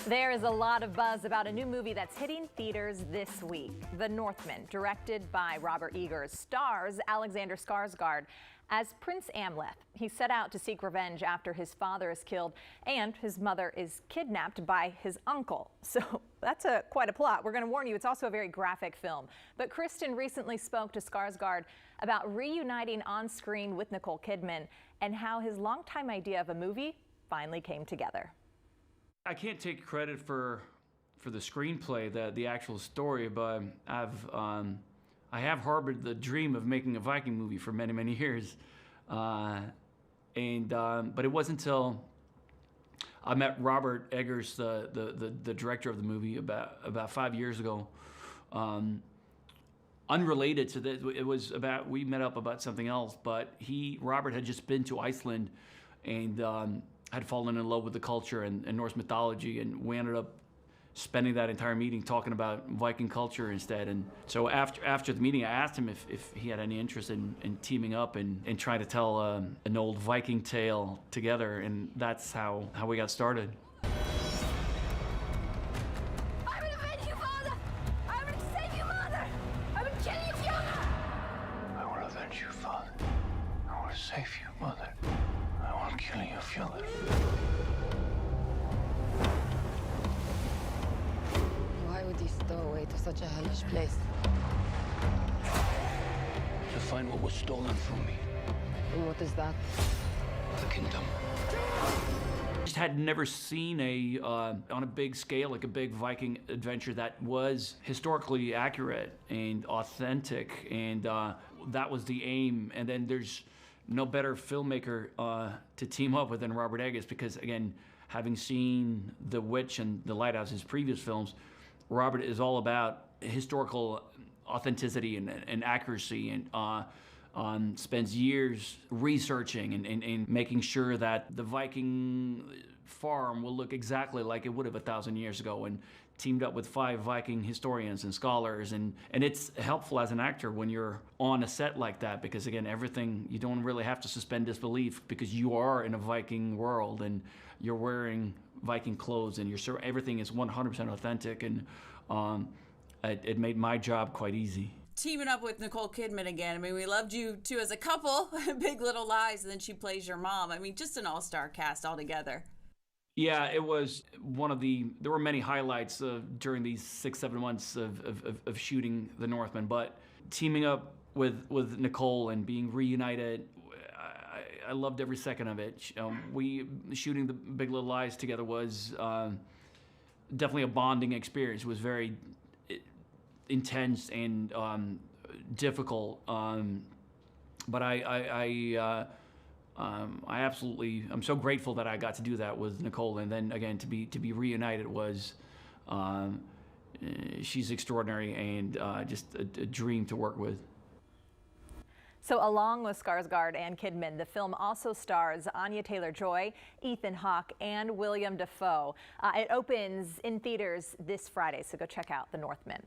There is a lot of buzz about a new movie that's hitting theaters this week. The Northman, directed by Robert Eggers, stars Alexander Skarsgard as Prince Amleth. He set out to seek revenge after his father is killed and his mother is kidnapped by his uncle. So that's quite a plot. We're going to warn you, it's also a very graphic film. But Kristen recently spoke to Skarsgard about reuniting on screen with Nicole Kidman and how his longtime idea of a movie finally came together. I can't take credit for the screenplay, the actual story, but I have harbored the dream of making a Viking movie for many, many years, but it wasn't until I met Robert Eggers, the director of the movie, about 5 years ago. Unrelated to this, we met up about something else, but Robert had just been to Iceland and had fallen in love with the culture and Norse mythology, and we ended up spending that entire meeting talking about Viking culture instead. And so after the meeting, I asked him if he had any interest in teaming up and trying to tell an old Viking tale together, and that's how we got started. I will avenge you, father! I will save you, mother! I will kill you, father! I will avenge you, father. I will save you, mother. I will kill you, father. Why would he stow away to such a hellish place? To find what was stolen from me. And what is that? The kingdom. Just had never seen on a big scale, like a big Viking adventure that was historically accurate and authentic, and that was the aim. And then there's no better filmmaker to team up with than Robert Eggers, because again, having seen The Witch and The Lighthouse, his previous films, Robert is all about historical authenticity and accuracy, and spends years researching and making sure that the Viking farm will look exactly like it would have 1,000 years ago, and teamed up with 5 Viking historians and scholars, and it's helpful as an actor when you're on a set like that, because again, you don't really have to suspend disbelief, because you are in a Viking world and you're wearing Viking clothes and everything is 100% authentic, and it made my job quite easy. Teaming up with Nicole Kidman again. I mean, we loved you two as a couple, Big Little Lies, and then she plays your mom. I mean, just an all-star cast altogether. Yeah, it was there were many highlights during these 6-7 months of shooting The Northman, but teaming up with Nicole and being reunited, I loved every second of it. Shooting the Big Little Lies together was definitely a bonding experience. It was very intense and difficult, but I'm so grateful that I got to do that with Nicole, and then again to be reunited was she's extraordinary and just a dream to work with. So along with Skarsgård and Kidman, the film also stars Anya Taylor-Joy, Ethan Hawke, and William Dafoe. It opens in theaters this Friday, so go check out The Northman.